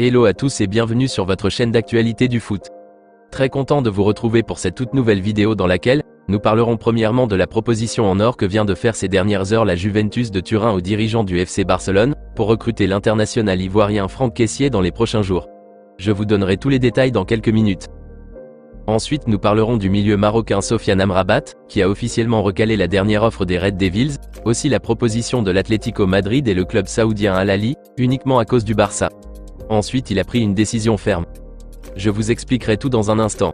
Hello à tous et bienvenue sur votre chaîne d'actualité du foot. Très content de vous retrouver pour cette toute nouvelle vidéo dans laquelle nous parlerons premièrement de la proposition en or que vient de faire ces dernières heures la Juventus de Turin aux dirigeants du FC Barcelone pour recruter l'international ivoirien Franck Kessié dans les prochains jours. Je vous donnerai tous les détails dans quelques minutes. Ensuite, nous parlerons du milieu marocain Sofiane Amrabat, qui a officiellement recalé la dernière offre des Red Devils, aussi la proposition de l'Atlético Madrid et le club saoudien Al Ahly, uniquement à cause du Barça. Ensuite, il a pris une décision ferme. Je vous expliquerai tout dans un instant.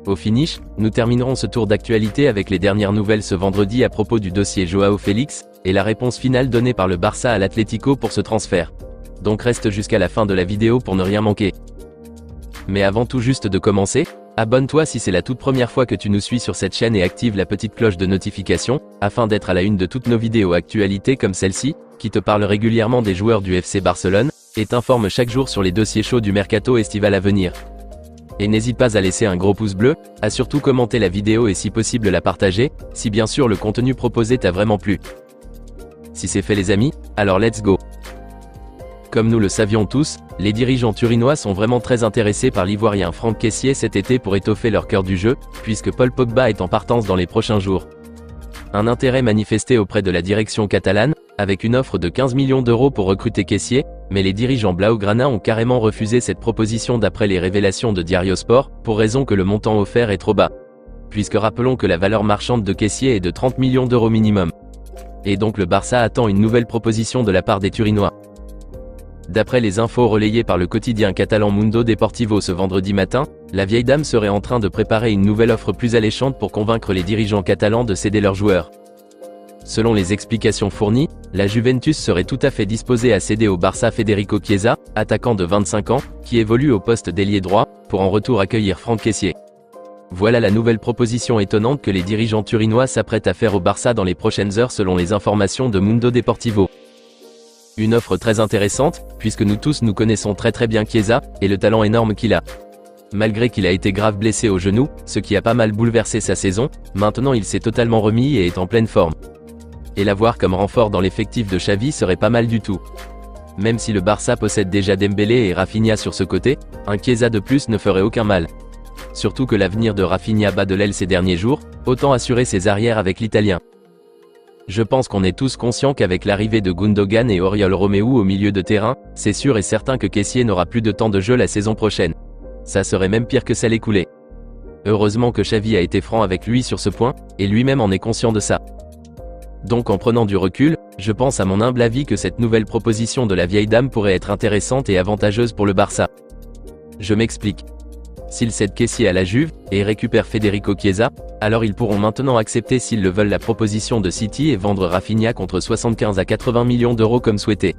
Au finish, nous terminerons ce tour d'actualité avec les dernières nouvelles ce vendredi à propos du dossier Joao Félix, et la réponse finale donnée par le Barça à l'Atlético pour ce transfert. Donc reste jusqu'à la fin de la vidéo pour ne rien manquer. Mais avant tout juste de commencer, abonne-toi si c'est la toute première fois que tu nous suis sur cette chaîne et active la petite cloche de notification, afin d'être à la une de toutes nos vidéos actualités comme celle-ci, qui te parle régulièrement des joueurs du FC Barcelone, et t'informe chaque jour sur les dossiers chauds du mercato estival à venir. Et n'hésite pas à laisser un gros pouce bleu, à surtout commenter la vidéo et si possible la partager, si bien sûr le contenu proposé t'a vraiment plu. Si c'est fait les amis, alors let's go. Comme nous le savions tous, les dirigeants turinois sont vraiment très intéressés par l'ivoirien Franck Kessié cet été pour étoffer leur cœur du jeu, puisque Paul Pogba est en partance dans les prochains jours. Un intérêt manifesté auprès de la direction catalane, avec une offre de 15 millions d'euros pour recruter Kessié, mais les dirigeants blaugrana ont carrément refusé cette proposition d'après les révélations de Diario Sport, pour raison que le montant offert est trop bas. Puisque rappelons que la valeur marchande de Kessié est de 30 millions d'euros minimum. Et donc le Barça attend une nouvelle proposition de la part des Turinois. D'après les infos relayées par le quotidien catalan Mundo Deportivo ce vendredi matin, la vieille dame serait en train de préparer une nouvelle offre plus alléchante pour convaincre les dirigeants catalans de céder leurs joueurs. Selon les explications fournies, la Juventus serait tout à fait disposée à céder au Barça Federico Chiesa, attaquant de 25 ans, qui évolue au poste d'ailier droit, pour en retour accueillir Franck Kessié. Voilà la nouvelle proposition étonnante que les dirigeants turinois s'apprêtent à faire au Barça dans les prochaines heures selon les informations de Mundo Deportivo. Une offre très intéressante, puisque nous tous nous connaissons très bien Chiesa, et le talent énorme qu'il a. Malgré qu'il a été grave blessé au genou, ce qui a pas mal bouleversé sa saison, maintenant il s'est totalement remis et est en pleine forme. Et l'avoir comme renfort dans l'effectif de Xavi serait pas mal du tout. Même si le Barça possède déjà Dembélé et Rafinha sur ce côté, un Chiesa de plus ne ferait aucun mal. Surtout que l'avenir de Rafinha bat de l'aile ces derniers jours, autant assurer ses arrières avec l'Italien. Je pense qu'on est tous conscients qu'avec l'arrivée de Gundogan et Oriol Romeu au milieu de terrain, c'est sûr et certain que Kessié n'aura plus de temps de jeu la saison prochaine. Ça serait même pire que celle écoulée. Heureusement que Xavi a été franc avec lui sur ce point, et lui-même en est conscient de ça. Donc en prenant du recul, je pense à mon humble avis que cette nouvelle proposition de la vieille dame pourrait être intéressante et avantageuse pour le Barça. Je m'explique. S'ils cèdent Kessié à la Juve, et récupèrent Federico Chiesa, alors ils pourront maintenant accepter s'ils le veulent la proposition de City et vendre Rafinha contre 75 à 80 millions d'euros comme souhaité.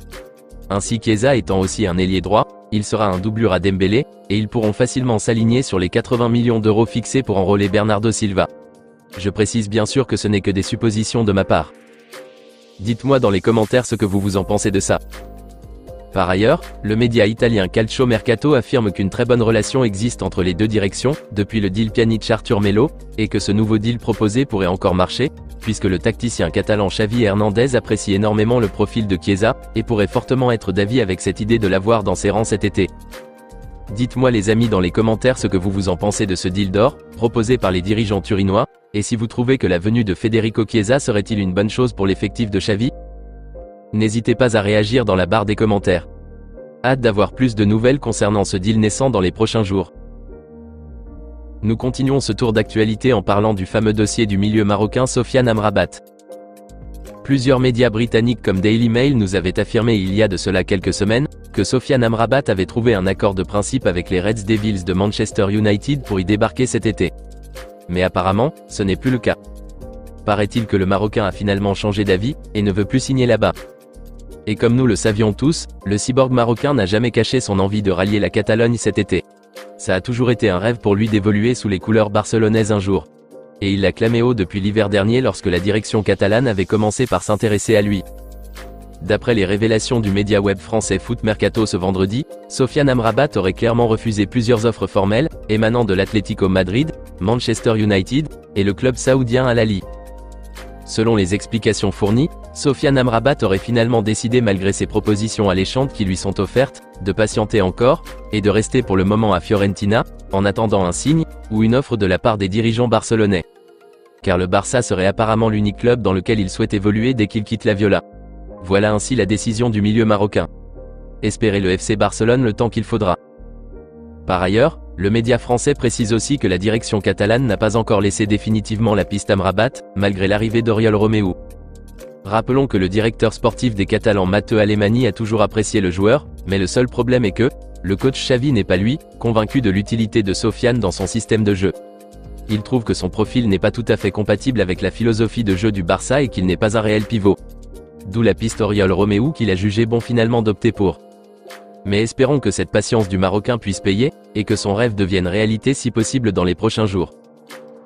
Ainsi Chiesa étant aussi un ailier droit, il sera un doublure à Dembélé, et ils pourront facilement s'aligner sur les 80 millions d'euros fixés pour enrôler Bernardo Silva. Je précise bien sûr que ce n'est que des suppositions de ma part. Dites-moi dans les commentaires ce que vous en pensez de ça. Par ailleurs, le média italien Calcio Mercato affirme qu'une très bonne relation existe entre les deux directions, depuis le deal Pjanic-Arthur Melo, et que ce nouveau deal proposé pourrait encore marcher, puisque le tacticien catalan Xavi Hernandez apprécie énormément le profil de Chiesa, et pourrait fortement être d'avis avec cette idée de l'avoir dans ses rangs cet été. Dites-moi les amis dans les commentaires ce que vous en pensez de ce deal d'or, proposé par les dirigeants turinois, et si vous trouvez que la venue de Federico Chiesa serait-il une bonne chose pour l'effectif de Xavi? N'hésitez pas à réagir dans la barre des commentaires. Hâte d'avoir plus de nouvelles concernant ce deal naissant dans les prochains jours. Nous continuons ce tour d'actualité en parlant du fameux dossier du milieu marocain Sofiane Amrabat. Plusieurs médias britanniques comme Daily Mail nous avaient affirmé il y a de cela quelques semaines, que Sofiane Amrabat avait trouvé un accord de principe avec les Red Devils de Manchester United pour y débarquer cet été. Mais apparemment, ce n'est plus le cas. Paraît-il que le Marocain a finalement changé d'avis, et ne veut plus signer là-bas. Et comme nous le savions tous, le cyborg marocain n'a jamais caché son envie de rallier la Catalogne cet été. Ça a toujours été un rêve pour lui d'évoluer sous les couleurs barcelonaises un jour. Et il l'a clamé haut depuis l'hiver dernier lorsque la direction catalane avait commencé par s'intéresser à lui. D'après les révélations du média web français Foot Mercato ce vendredi, Sofiane Amrabat aurait clairement refusé plusieurs offres formelles, émanant de l'Atlético Madrid, Manchester United, et le club saoudien Al Ahly. Selon les explications fournies, Sofiane Amrabat aurait finalement décidé malgré ses propositions alléchantes qui lui sont offertes, de patienter encore, et de rester pour le moment à Fiorentina, en attendant un signe, ou une offre de la part des dirigeants barcelonais. Car le Barça serait apparemment l'unique club dans lequel il souhaite évoluer dès qu'il quitte la Viola. Voilà ainsi la décision du milieu marocain. Espérez le FC Barcelone le temps qu'il faudra. Par ailleurs, le média français précise aussi que la direction catalane n'a pas encore laissé définitivement la piste Amrabat, malgré l'arrivée d'Oriol Romeu. Rappelons que le directeur sportif des Catalans Mateu Alemany a toujours apprécié le joueur, mais le seul problème est que, le coach Xavi n'est pas lui, convaincu de l'utilité de Sofiane dans son système de jeu. Il trouve que son profil n'est pas tout à fait compatible avec la philosophie de jeu du Barça et qu'il n'est pas un réel pivot. D'où la piste Oriol Romeu qu'il a jugé bon finalement d'opter pour. Mais espérons que cette patience du Marocain puisse payer, et que son rêve devienne réalité si possible dans les prochains jours.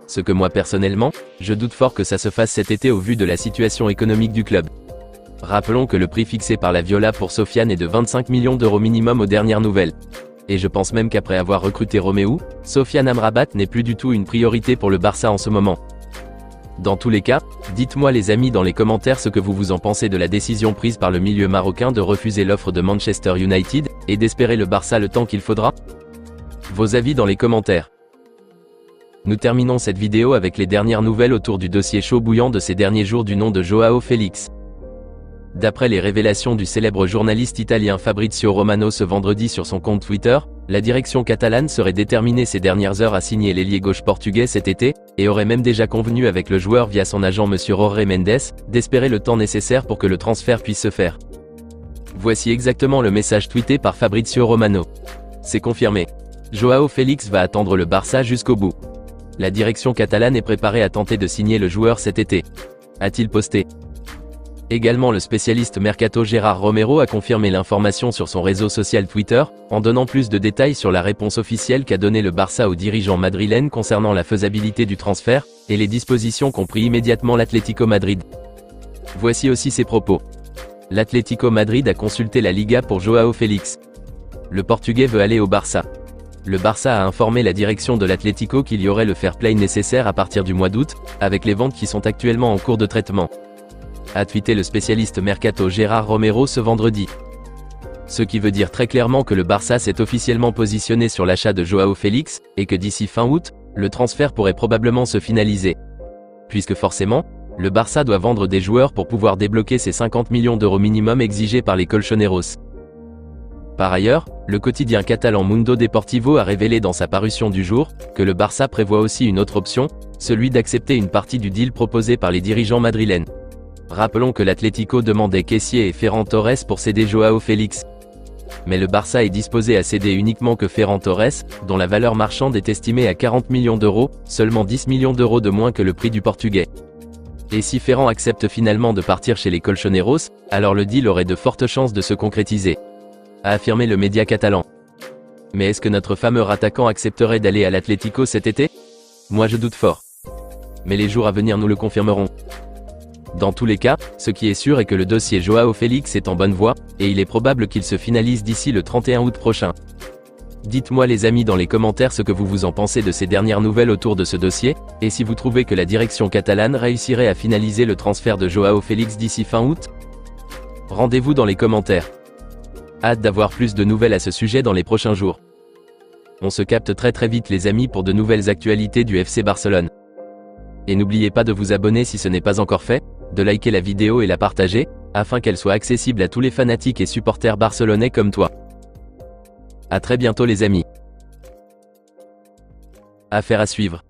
Ce que moi personnellement, je doute fort que ça se fasse cet été au vu de la situation économique du club. Rappelons que le prix fixé par la Viola pour Sofiane est de 25 millions d'euros minimum aux dernières nouvelles. Et je pense même qu'après avoir recruté Romeu, Sofiane Amrabat n'est plus du tout une priorité pour le Barça en ce moment. Dans tous les cas, dites-moi les amis dans les commentaires ce que vous en pensez de la décision prise par le milieu marocain de refuser l'offre de Manchester United, et d'espérer le Barça le temps qu'il faudra. Vos avis dans les commentaires. Nous terminons cette vidéo avec les dernières nouvelles autour du dossier chaud bouillant de ces derniers jours du nom de Joao Félix. D'après les révélations du célèbre journaliste italien Fabrizio Romano ce vendredi sur son compte Twitter, la direction catalane serait déterminée ces dernières heures à signer l'ailier gauche portugais cet été, et aurait même déjà convenu avec le joueur via son agent Monsieur Jorge Mendes, d'espérer le temps nécessaire pour que le transfert puisse se faire. Voici exactement le message tweeté par Fabrizio Romano. C'est confirmé. Joao Félix va attendre le Barça jusqu'au bout. La direction catalane est préparée à tenter de signer le joueur cet été. A-t-il posté. Également le spécialiste Mercato Gérard Romero a confirmé l'information sur son réseau social Twitter, en donnant plus de détails sur la réponse officielle qu'a donnée le Barça aux dirigeants madrilènes concernant la faisabilité du transfert, et les dispositions qu'ont pris immédiatement l'Atlético Madrid. Voici aussi ses propos. L'Atlético Madrid a consulté la Liga pour Joao Félix. Le Portugais veut aller au Barça. Le Barça a informé la direction de l'Atlético qu'il y aurait le fair play nécessaire à partir du mois d'août, avec les ventes qui sont actuellement en cours de traitement. A tweeté le spécialiste Mercato Gérard Romero ce vendredi. Ce qui veut dire très clairement que le Barça s'est officiellement positionné sur l'achat de Joao Félix, et que d'ici fin août, le transfert pourrait probablement se finaliser. Puisque forcément, le Barça doit vendre des joueurs pour pouvoir débloquer ces 50 millions d'euros minimum exigés par les Colchoneros. Par ailleurs, le quotidien catalan Mundo Deportivo a révélé dans sa parution du jour, que le Barça prévoit aussi une autre option, celui d'accepter une partie du deal proposé par les dirigeants madrilènes. Rappelons que l'Atlético demandait Kessié et Ferran Torres pour céder Joao Félix. Mais le Barça est disposé à céder uniquement que Ferran Torres, dont la valeur marchande est estimée à 40 millions d'euros, seulement 10 millions d'euros de moins que le prix du Portugais. Et si Ferran accepte finalement de partir chez les Colchoneros, alors le deal aurait de fortes chances de se concrétiser, a affirmé le média catalan. Mais est-ce que notre fameux attaquant accepterait d'aller à l'Atlético cet été? Moi je doute fort. Mais les jours à venir nous le confirmeront. Dans tous les cas, ce qui est sûr est que le dossier Joao Félix est en bonne voie, et il est probable qu'il se finalise d'ici le 31 août prochain. Dites-moi les amis dans les commentaires ce que vous en pensez de ces dernières nouvelles autour de ce dossier, et si vous trouvez que la direction catalane réussirait à finaliser le transfert de Joao Félix d'ici fin août. Rendez-vous dans les commentaires. Hâte d'avoir plus de nouvelles à ce sujet dans les prochains jours. On se capte très vite les amis pour de nouvelles actualités du FC Barcelone. Et n'oubliez pas de vous abonner si ce n'est pas encore fait, de liker la vidéo et la partager, afin qu'elle soit accessible à tous les fanatiques et supporters barcelonais comme toi. À très bientôt les amis. Affaire à suivre.